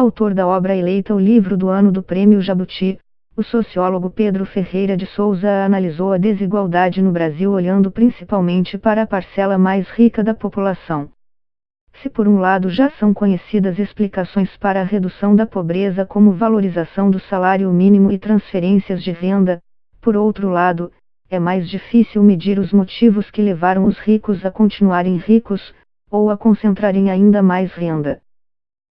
autor da obra eleita o livro do ano do Prêmio Jabuti, o sociólogo Pedro Ferreira de Souza analisou a desigualdade no Brasil olhando principalmente para a parcela mais rica da população. Se por um lado já são conhecidas explicações para a redução da pobreza como valorização do salário mínimo e transferências de renda, por outro lado, é mais difícil medir os motivos que levaram os ricos a continuarem ricos, ou a concentrarem ainda mais renda.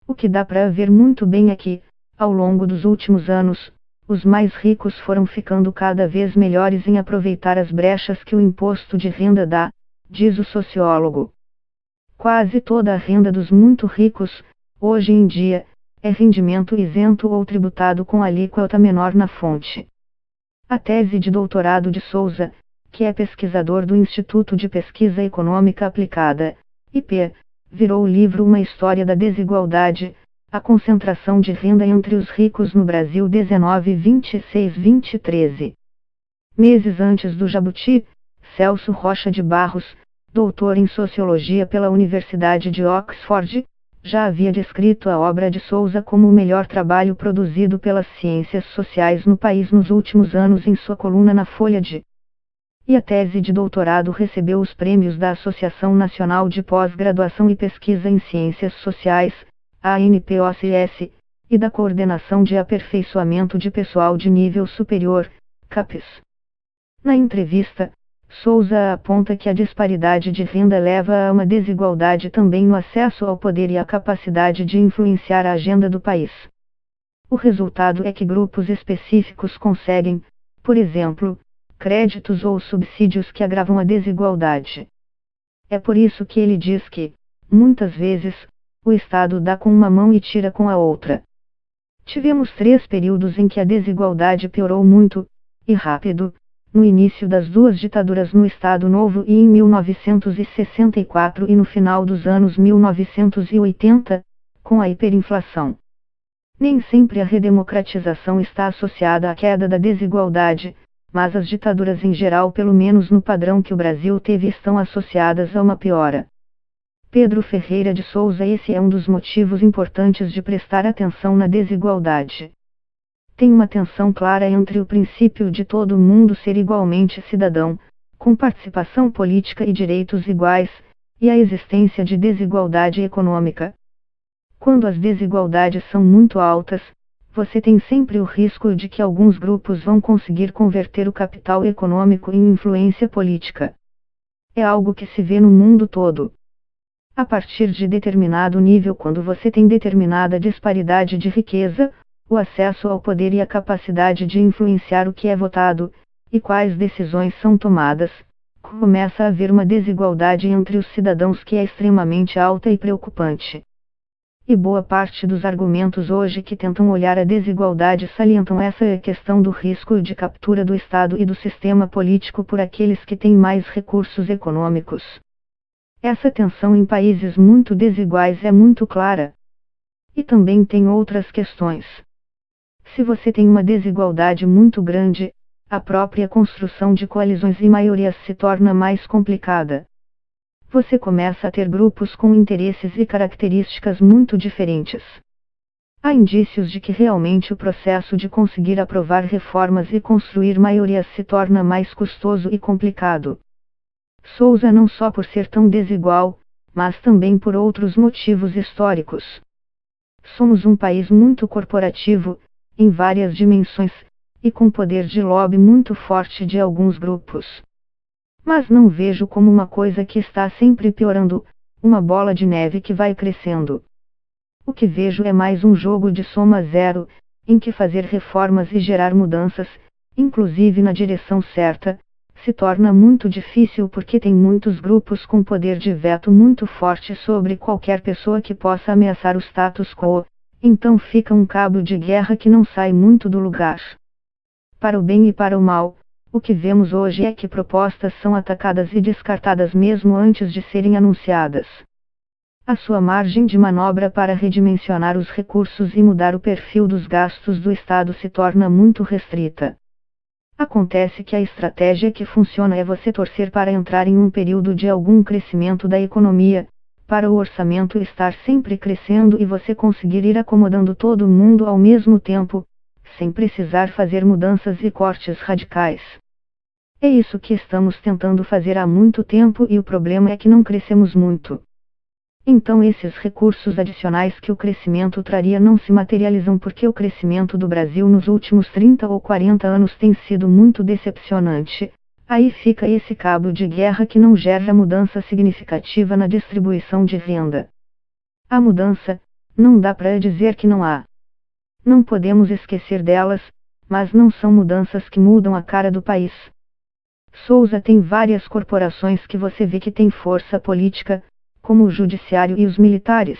O que dá para ver muito bem é que, ao longo dos últimos anos, os mais ricos foram ficando cada vez melhores em aproveitar as brechas que o imposto de renda dá, diz o sociólogo. Quase toda a renda dos muito ricos, hoje em dia, é rendimento isento ou tributado com alíquota menor na fonte. A tese de doutorado de Souza, que é pesquisador do Instituto de Pesquisa Econômica Aplicada, IP, virou o livro Uma História da Desigualdade, a concentração de renda entre os ricos no Brasil 1926-2013. Meses antes do Jabuti, Celso Rocha de Barros, doutor em Sociologia pela Universidade de Oxford, já havia descrito a obra de Souza como o melhor trabalho produzido pelas ciências sociais no país nos últimos anos em sua coluna na Folha de. E a tese de doutorado recebeu os prêmios da Associação Nacional de Pós-Graduação e Pesquisa em Ciências Sociais, ANPOCS, e da Coordenação de Aperfeiçoamento de Pessoal de Nível Superior, CAPES. Na entrevista, Souza aponta que a disparidade de renda leva a uma desigualdade também no acesso ao poder e à capacidade de influenciar a agenda do país. O resultado é que grupos específicos conseguem, por exemplo, créditos ou subsídios que agravam a desigualdade. É por isso que ele diz que, muitas vezes, o Estado dá com uma mão e tira com a outra. Tivemos 3 períodos em que a desigualdade piorou muito, e rápido, no início das 2 ditaduras no Estado Novo e em 1964 e no final dos anos 1980, com a hiperinflação. Nem sempre a redemocratização está associada à queda da desigualdade, mas as ditaduras em geral, pelo menos no padrão que o Brasil teve, estão associadas a uma piora. Pedro Ferreira de Souza: esse é um dos motivos importantes de prestar atenção na desigualdade. Tem uma tensão clara entre o princípio de todo mundo ser igualmente cidadão, com participação política e direitos iguais, e a existência de desigualdade econômica. Quando as desigualdades são muito altas, você tem sempre o risco de que alguns grupos vão conseguir converter o capital econômico em influência política. É algo que se vê no mundo todo. A partir de determinado nível, quando você tem determinada disparidade de riqueza, o acesso ao poder e a capacidade de influenciar o que é votado, e quais decisões são tomadas, começa a haver uma desigualdade entre os cidadãos que é extremamente alta e preocupante. E boa parte dos argumentos hoje que tentam olhar a desigualdade salientam essa questão do risco de captura do Estado e do sistema político por aqueles que têm mais recursos econômicos. Essa tensão em países muito desiguais é muito clara. E também tem outras questões. Se você tem uma desigualdade muito grande, a própria construção de coalizões e maiorias se torna mais complicada. Você começa a ter grupos com interesses e características muito diferentes. Há indícios de que realmente o processo de conseguir aprovar reformas e construir maiorias se torna mais custoso e complicado. Souza, não só por ser tão desigual, mas também por outros motivos históricos. Somos um país muito corporativo, em várias dimensões, e com poder de lobby muito forte de alguns grupos. Mas não vejo como uma coisa que está sempre piorando, uma bola de neve que vai crescendo. O que vejo é mais um jogo de soma zero, em que fazer reformas e gerar mudanças, inclusive na direção certa, se torna muito difícil porque tem muitos grupos com poder de veto muito forte sobre qualquer pessoa que possa ameaçar o status quo. Então fica um cabo de guerra que não sai muito do lugar. Para o bem e para o mal, o que vemos hoje é que propostas são atacadas e descartadas mesmo antes de serem anunciadas. A sua margem de manobra para redimensionar os recursos e mudar o perfil dos gastos do Estado se torna muito restrita. Acontece que a estratégia que funciona é você torcer para entrar em um período de algum crescimento da economia, para o orçamento estar sempre crescendo e você conseguir ir acomodando todo mundo ao mesmo tempo, sem precisar fazer mudanças e cortes radicais. É isso que estamos tentando fazer há muito tempo e o problema é que não crescemos muito. Então esses recursos adicionais que o crescimento traria não se materializam porque o crescimento do Brasil nos últimos 30 ou 40 anos tem sido muito decepcionante. Aí fica esse cabo de guerra que não gera mudança significativa na distribuição de renda. A mudança, não dá para dizer que não há. Não podemos esquecer delas, mas não são mudanças que mudam a cara do país. Souza tem várias corporações que você vê que tem força política, como o judiciário e os militares.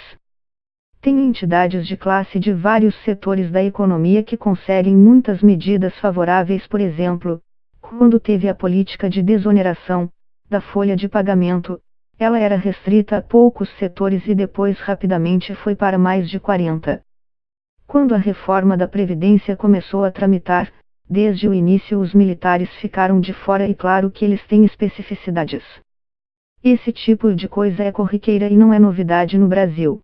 Tem entidades de classe de vários setores da economia que conseguem muitas medidas favoráveis, por exemplo, quando teve a política de desoneração da folha de pagamento, ela era restrita a poucos setores e depois rapidamente foi para mais de 40. Quando a reforma da Previdência começou a tramitar, desde o início os militares ficaram de fora e claro que eles têm especificidades. Esse tipo de coisa é corriqueira e não é novidade no Brasil.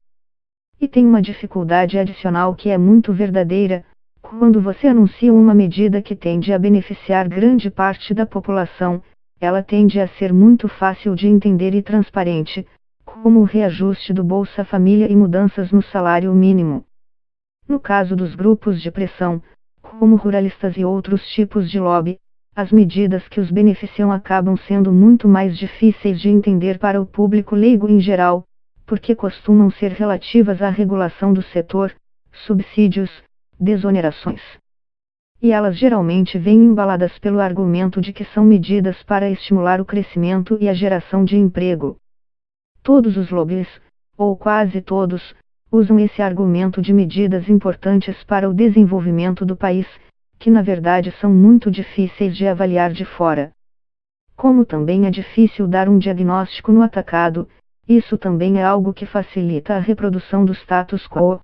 E tem uma dificuldade adicional que é muito verdadeira, quando você anuncia uma medida que tende a beneficiar grande parte da população, ela tende a ser muito fácil de entender e transparente, como o reajuste do Bolsa Família e mudanças no salário mínimo. No caso dos grupos de pressão, como ruralistas e outros tipos de lobby, as medidas que os beneficiam acabam sendo muito mais difíceis de entender para o público leigo em geral, porque costumam ser relativas à regulação do setor, subsídios, desonerações. E elas geralmente vêm embaladas pelo argumento de que são medidas para estimular o crescimento e a geração de emprego. Todos os lobbies, ou quase todos, usam esse argumento de medidas importantes para o desenvolvimento do país, que na verdade são muito difíceis de avaliar de fora. Como também é difícil dar um diagnóstico no atacado, isso também é algo que facilita a reprodução do status quo.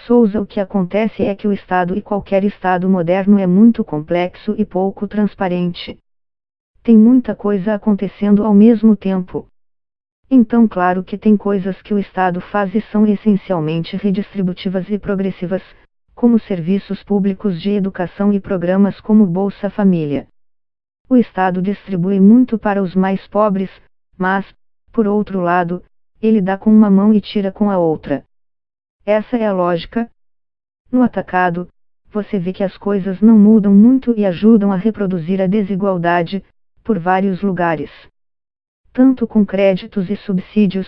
Souza, o que acontece é que o Estado e qualquer Estado moderno é muito complexo e pouco transparente. Tem muita coisa acontecendo ao mesmo tempo. Então claro que tem coisas que o Estado faz e são essencialmente redistributivas e progressivas, como serviços públicos de educação e programas como Bolsa Família. O Estado distribui muito para os mais pobres, mas, por outro lado, ele dá com uma mão e tira com a outra. Essa é a lógica. No atacado, você vê que as coisas não mudam muito e ajudam a reproduzir a desigualdade, por vários lugares. Tanto com créditos e subsídios,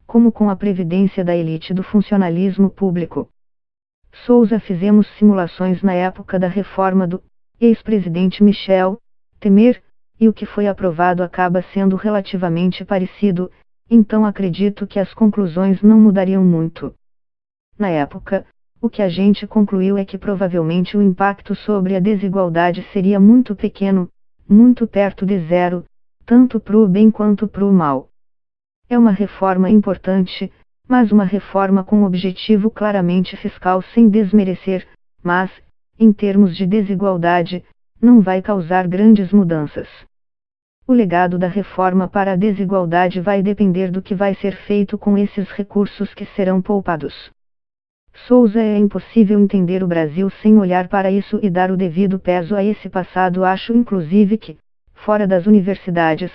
como com a previdência da elite do funcionalismo público. Souza fizemos simulações na época da reforma do ex-presidente Michel Temer, e o que foi aprovado acaba sendo relativamente parecido, então acredito que as conclusões não mudariam muito. Na época, o que a gente concluiu é que provavelmente o impacto sobre a desigualdade seria muito pequeno, muito perto de zero, tanto para o bem quanto para o mal. É uma reforma importante, mas uma reforma com objetivo claramente fiscal sem desmerecer, mas, em termos de desigualdade, não vai causar grandes mudanças. O legado da reforma para a desigualdade vai depender do que vai ser feito com esses recursos que serão poupados. Souza, é impossível entender o Brasil sem olhar para isso e dar o devido peso a esse passado. Acho inclusive que, fora das universidades,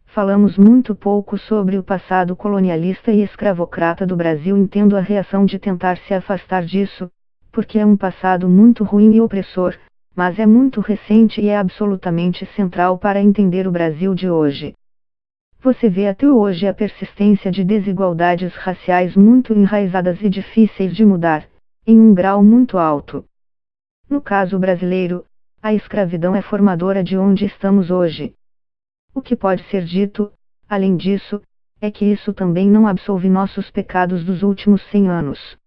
falamos muito pouco sobre o passado colonialista e escravocrata do Brasil. Entendo a reação de tentar se afastar disso, porque é um passado muito ruim e opressor, mas é muito recente e é absolutamente central para entender o Brasil de hoje. Você vê até hoje a persistência de desigualdades raciais muito enraizadas e difíceis de mudar, em um grau muito alto. No caso brasileiro, a escravidão é formadora de onde estamos hoje. O que pode ser dito, além disso, é que isso também não absolve nossos pecados dos últimos 100 anos.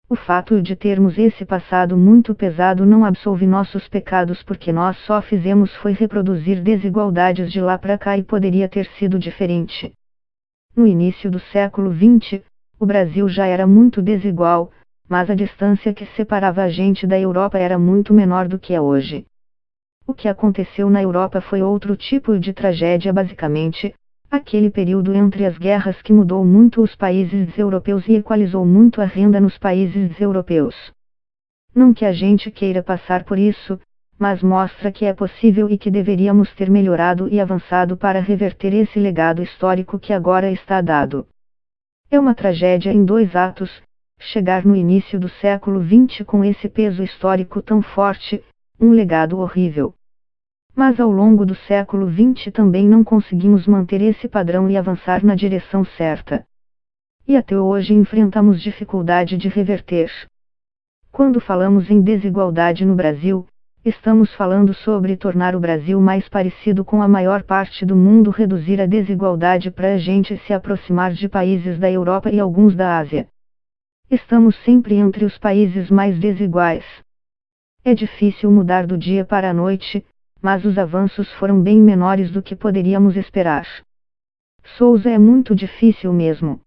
O fato de termos esse passado muito pesado não absolve nossos pecados porque nós só fizemos foi reproduzir desigualdades de lá para cá e poderia ter sido diferente. No início do século XX, o Brasil já era muito desigual, mas a distância que separava a gente da Europa era muito menor do que é hoje. O que aconteceu na Europa foi outro tipo de tragédia basicamente, Aquele período entre as guerras que mudou muito os países europeus e equalizou muito a renda nos países europeus. Não que a gente queira passar por isso, mas mostra que é possível e que deveríamos ter melhorado e avançado para reverter esse legado histórico que agora está dado. É uma tragédia em 2 atos, chegar no início do século XX com esse peso histórico tão forte, um legado horrível. Mas ao longo do século XX também não conseguimos manter esse padrão e avançar na direção certa. E até hoje enfrentamos dificuldade de reverter. Quando falamos em desigualdade no Brasil, estamos falando sobre tornar o Brasil mais parecido com a maior parte do mundo, reduzir a desigualdade para a gente se aproximar de países da Europa e alguns da Ásia. Estamos sempre entre os países mais desiguais. É difícil mudar do dia para a noite, mas os avanços foram bem menores do que poderíamos esperar. Souza, é muito difícil mesmo.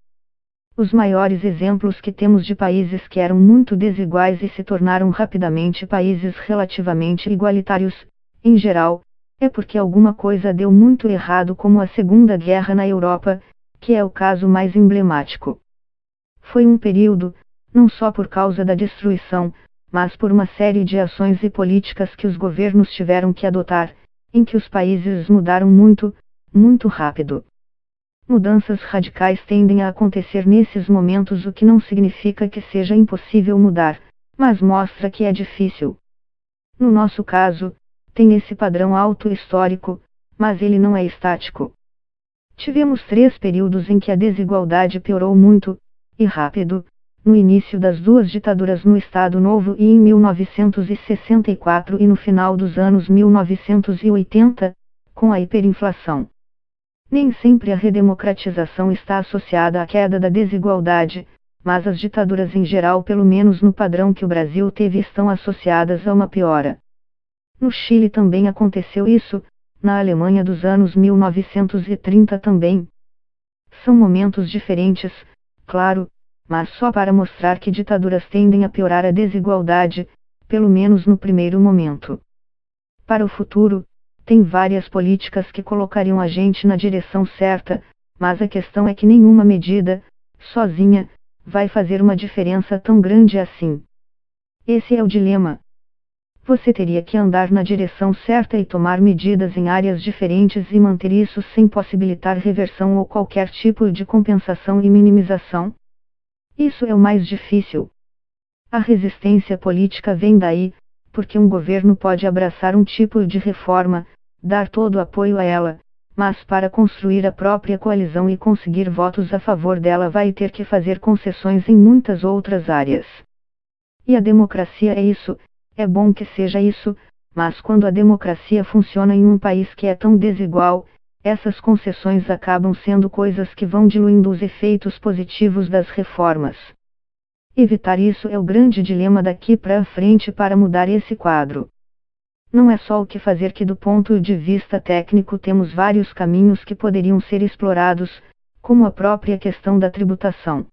Os maiores exemplos que temos de países que eram muito desiguais e se tornaram rapidamente países relativamente igualitários, em geral, é porque alguma coisa deu muito errado, como a Segunda Guerra na Europa, que é o caso mais emblemático. Foi um período, não só por causa da destruição, mas por uma série de ações e políticas que os governos tiveram que adotar, em que os países mudaram muito, muito rápido. Mudanças radicais tendem a acontecer nesses momentos, o que não significa que seja impossível mudar, mas mostra que é difícil. No nosso caso, tem esse padrão alto histórico, mas ele não é estático. Tivemos 3 períodos em que a desigualdade piorou muito, e rápido, no início das 2 ditaduras no Estado Novo e em 1964 e no final dos anos 1980, com a hiperinflação. Nem sempre a redemocratização está associada à queda da desigualdade, mas as ditaduras em geral, pelo menos no padrão que o Brasil teve, estão associadas a uma piora. No Chile também aconteceu isso, na Alemanha dos anos 1930 também. São momentos diferentes, claro, mas só para mostrar que ditaduras tendem a piorar a desigualdade, pelo menos no primeiro momento. Para o futuro, tem várias políticas que colocariam a gente na direção certa, mas a questão é que nenhuma medida, sozinha, vai fazer uma diferença tão grande assim. Esse é o dilema. Você teria que andar na direção certa e tomar medidas em áreas diferentes e manter isso sem possibilitar reversão ou qualquer tipo de compensação e minimização. Isso é o mais difícil. A resistência política vem daí, porque um governo pode abraçar um tipo de reforma, dar todo o apoio a ela, mas para construir a própria coalizão e conseguir votos a favor dela vai ter que fazer concessões em muitas outras áreas. E a democracia é isso, é bom que seja isso, mas quando a democracia funciona em um país que é tão desigual, essas concessões acabam sendo coisas que vão diluindo os efeitos positivos das reformas. Evitar isso é o grande dilema daqui para frente para mudar esse quadro. Não é só o que fazer, que do ponto de vista técnico temos vários caminhos que poderiam ser explorados, como a própria questão da tributação.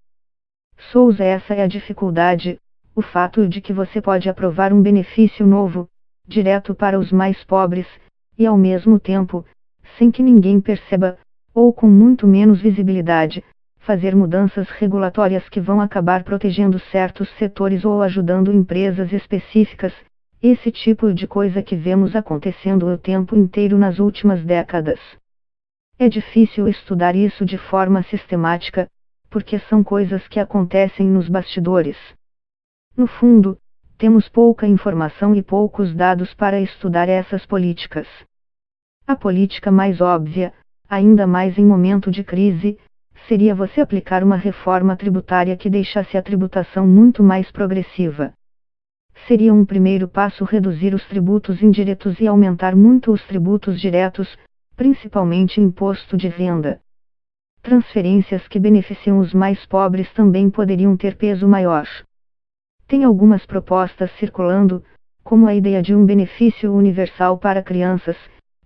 Souza, essa é a dificuldade, o fato de que você pode aprovar um benefício novo, direto para os mais pobres, e ao mesmo tempo, sem que ninguém perceba, ou com muito menos visibilidade, fazer mudanças regulatórias que vão acabar protegendo certos setores ou ajudando empresas específicas, esse tipo de coisa que vemos acontecendo o tempo inteiro nas últimas décadas. É difícil estudar isso de forma sistemática, porque são coisas que acontecem nos bastidores. No fundo, temos pouca informação e poucos dados para estudar essas políticas. A política mais óbvia, ainda mais em momento de crise, seria você aplicar uma reforma tributária que deixasse a tributação muito mais progressiva. Seria um primeiro passo reduzir os tributos indiretos e aumentar muito os tributos diretos, principalmente imposto de renda. Transferências que beneficiam os mais pobres também poderiam ter peso maior. Tem algumas propostas circulando, como a ideia de um benefício universal para crianças,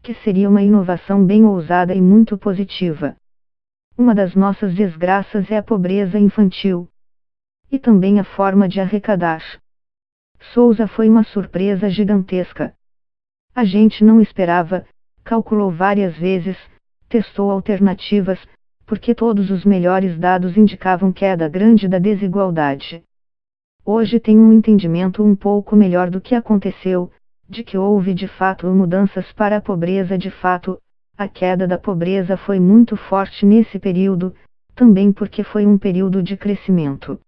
que seria uma inovação bem ousada e muito positiva. Uma das nossas desgraças é a pobreza infantil. E também a forma de arrecadar. Souza, foi uma surpresa gigantesca. A gente não esperava, calculou várias vezes, testou alternativas, porque todos os melhores dados indicavam queda grande da desigualdade. Hoje tem um entendimento um pouco melhor do que aconteceu, de que houve de fato mudanças para a pobreza de fato. A queda da pobreza foi muito forte nesse período, também porque foi um período de crescimento.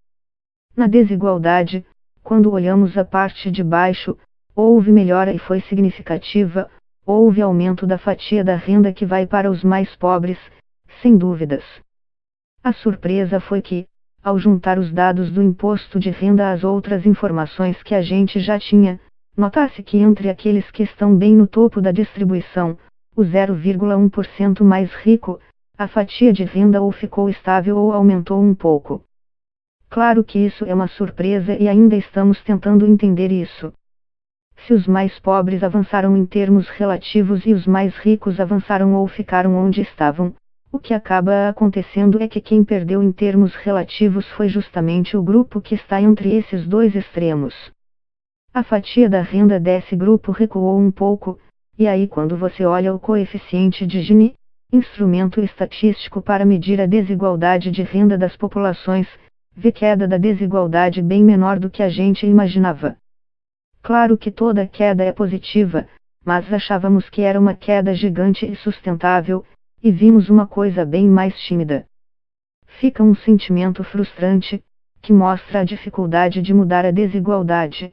Na desigualdade, quando olhamos a parte de baixo, houve melhora e foi significativa, houve aumento da fatia da renda que vai para os mais pobres, sem dúvidas. A surpresa foi que, ao juntar os dados do imposto de renda às outras informações que a gente já tinha, notasse que entre aqueles que estão bem no topo da distribuição, o 0,1% mais rico, a fatia de renda ou ficou estável ou aumentou um pouco. Claro que isso é uma surpresa e ainda estamos tentando entender isso. Se os mais pobres avançaram em termos relativos e os mais ricos avançaram ou ficaram onde estavam, o que acaba acontecendo é que quem perdeu em termos relativos foi justamente o grupo que está entre esses dois extremos. A fatia da renda desse grupo recuou um pouco, e aí quando você olha o coeficiente de Gini, instrumento estatístico para medir a desigualdade de renda das populações, vê queda da desigualdade bem menor do que a gente imaginava. Claro que toda queda é positiva, mas achávamos que era uma queda gigante e sustentável, e vimos uma coisa bem mais tímida. Fica um sentimento frustrante, que mostra a dificuldade de mudar a desigualdade.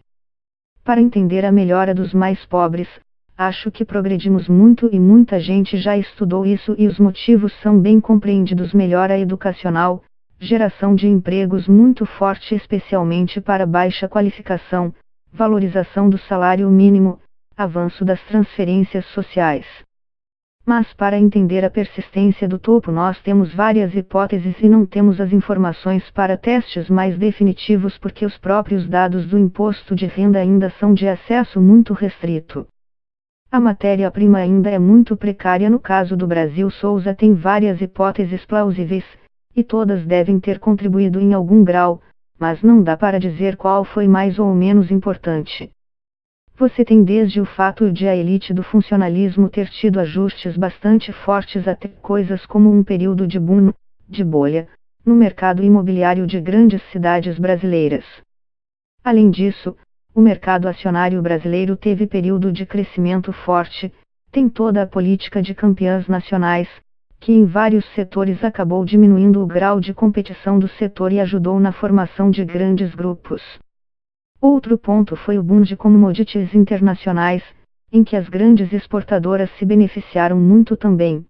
Para entender a melhora dos mais pobres, acho que progredimos muito e muita gente já estudou isso e os motivos são bem compreendidos. Melhora educacional, geração de empregos muito forte especialmente para baixa qualificação, valorização do salário mínimo, avanço das transferências sociais. Mas para entender a persistência do topo nós temos várias hipóteses e não temos as informações para testes mais definitivos porque os próprios dados do imposto de renda ainda são de acesso muito restrito. A matéria-prima ainda é muito precária. No caso do Brasil, Souza tem várias hipóteses plausíveis, e todas devem ter contribuído em algum grau, mas não dá para dizer qual foi mais ou menos importante. Você tem desde o fato de a elite do funcionalismo ter tido ajustes bastante fortes até coisas como um período de boom, de bolha, no mercado imobiliário de grandes cidades brasileiras. Além disso, o mercado acionário brasileiro teve período de crescimento forte, tem toda a política de campeãs nacionais, que em vários setores acabou diminuindo o grau de competição do setor e ajudou na formação de grandes grupos. Outro ponto foi o boom de commodities internacionais, em que as grandes exportadoras se beneficiaram muito também.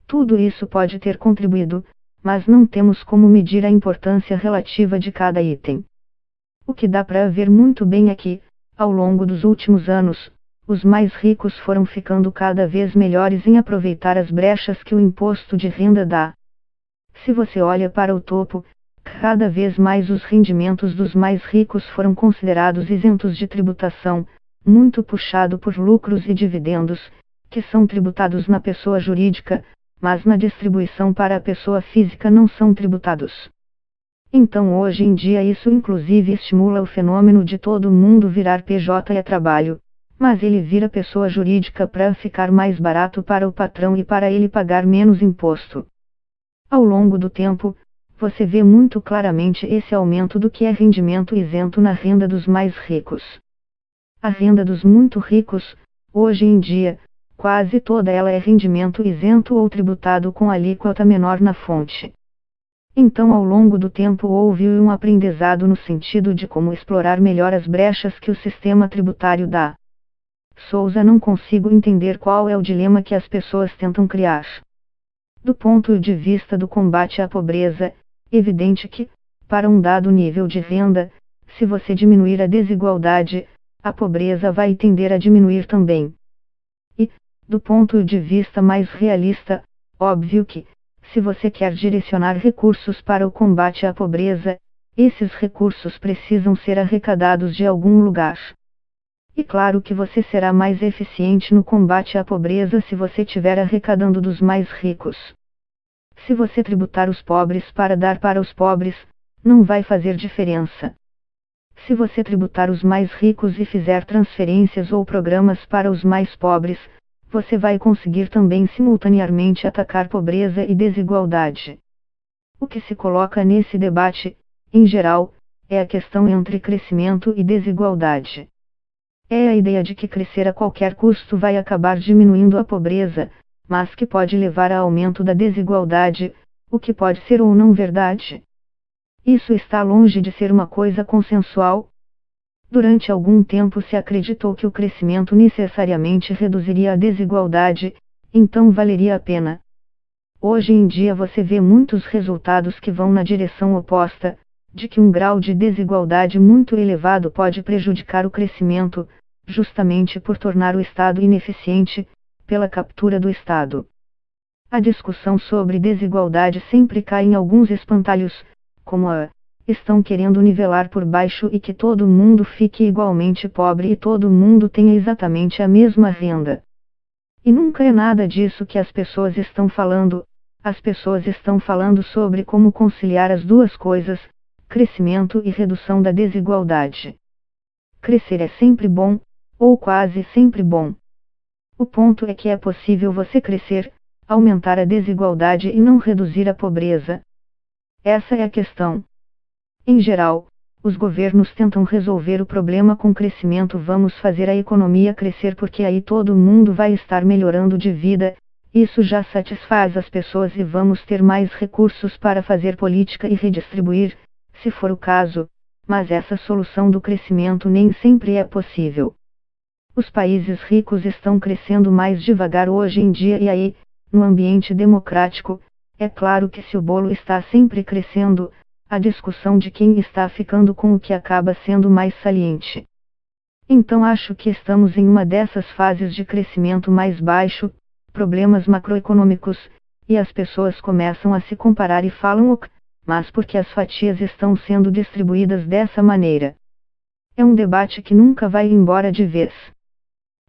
Tudo isso pode ter contribuído, mas não temos como medir a importância relativa de cada item. O que dá para ver muito bem é que, ao longo dos últimos anos, os mais ricos foram ficando cada vez melhores em aproveitar as brechas que o imposto de renda dá. Se você olha para o topo, cada vez mais os rendimentos dos mais ricos foram considerados isentos de tributação, muito puxado por lucros e dividendos, que são tributados na pessoa jurídica, mas na distribuição para a pessoa física não são tributados. Então hoje em dia isso inclusive estimula o fenômeno de todo mundo virar PJ e trabalho, mas ele vira pessoa jurídica para ficar mais barato para o patrão e para ele pagar menos imposto. Ao longo do tempo, você vê muito claramente esse aumento do que é rendimento isento na renda dos mais ricos. A renda dos muito ricos, hoje em dia, quase toda ela é rendimento isento ou tributado com alíquota menor na fonte. Então ao longo do tempo houve um aprendizado no sentido de como explorar melhor as brechas que o sistema tributário dá. Souza, não consigo entender qual é o dilema que as pessoas tentam criar. Do ponto de vista do combate à pobreza, evidente que, para um dado nível de renda, se você diminuir a desigualdade, a pobreza vai tender a diminuir também. E, do ponto de vista mais realista, óbvio que, se você quer direcionar recursos para o combate à pobreza, esses recursos precisam ser arrecadados de algum lugar. E claro que você será mais eficiente no combate à pobreza se você estiver arrecadando dos mais ricos. Se você tributar os pobres para dar para os pobres, não vai fazer diferença. Se você tributar os mais ricos e fizer transferências ou programas para os mais pobres, você vai conseguir também simultaneamente atacar pobreza e desigualdade. O que se coloca nesse debate, em geral, é a questão entre crescimento e desigualdade. É a ideia de que crescer a qualquer custo vai acabar diminuindo a pobreza, mas que pode levar a aumento da desigualdade, o que pode ser ou não verdade. Isso está longe de ser uma coisa consensual. Durante algum tempo se acreditou que o crescimento necessariamente reduziria a desigualdade, então valeria a pena. Hoje em dia você vê muitos resultados que vão na direção oposta, de que um grau de desigualdade muito elevado pode prejudicar o crescimento, justamente por tornar o Estado ineficiente, pela captura do Estado. A discussão sobre desigualdade sempre cai em alguns espantalhos, como estão querendo nivelar por baixo e que todo mundo fique igualmente pobre e todo mundo tenha exatamente a mesma renda. E nunca é nada disso que as pessoas estão falando. As pessoas estão falando sobre como conciliar as duas coisas, crescimento e redução da desigualdade. Crescer é sempre bom, ou quase sempre bom. O ponto é que é possível você crescer, aumentar a desigualdade e não reduzir a pobreza. Essa é a questão. Em geral, os governos tentam resolver o problema com crescimento. Vamos fazer a economia crescer porque aí todo mundo vai estar melhorando de vida. Isso já satisfaz as pessoas e vamos ter mais recursos para fazer política e redistribuir, se for o caso, mas essa solução do crescimento nem sempre é possível. Os países ricos estão crescendo mais devagar hoje em dia e aí, no ambiente democrático, é claro que se o bolo está sempre crescendo, a discussão de quem está ficando com o que acaba sendo mais saliente. Então acho que estamos em uma dessas fases de crescimento mais baixo, problemas macroeconômicos, e as pessoas começam a se comparar e falam ok, mas porque as fatias estão sendo distribuídas dessa maneira. É um debate que nunca vai embora de vez.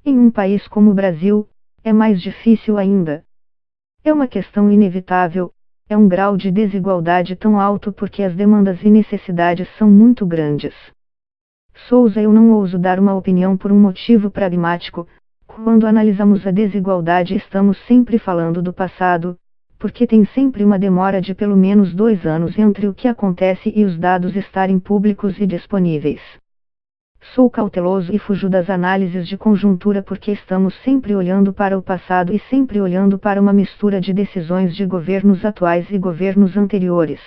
Em um país como o Brasil, é mais difícil ainda. É uma questão inevitável, é um grau de desigualdade tão alto porque as demandas e necessidades são muito grandes. Souza, eu não ouso dar uma opinião por um motivo pragmático. Quando analisamos a desigualdade estamos sempre falando do passado, porque tem sempre uma demora de pelo menos 2 anos entre o que acontece e os dados estarem públicos e disponíveis. Sou cauteloso e fujo das análises de conjuntura porque estamos sempre olhando para o passado e sempre olhando para uma mistura de decisões de governos atuais e governos anteriores.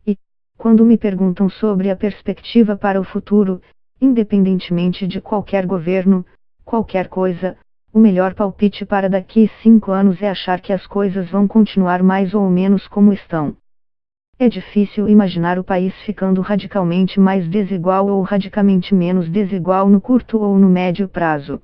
E, quando me perguntam sobre a perspectiva para o futuro, independentemente de qualquer governo, qualquer coisa, o melhor palpite para daqui 5 anos é achar que as coisas vão continuar mais ou menos como estão. É difícil imaginar o país ficando radicalmente mais desigual ou radicalmente menos desigual no curto ou no médio prazo.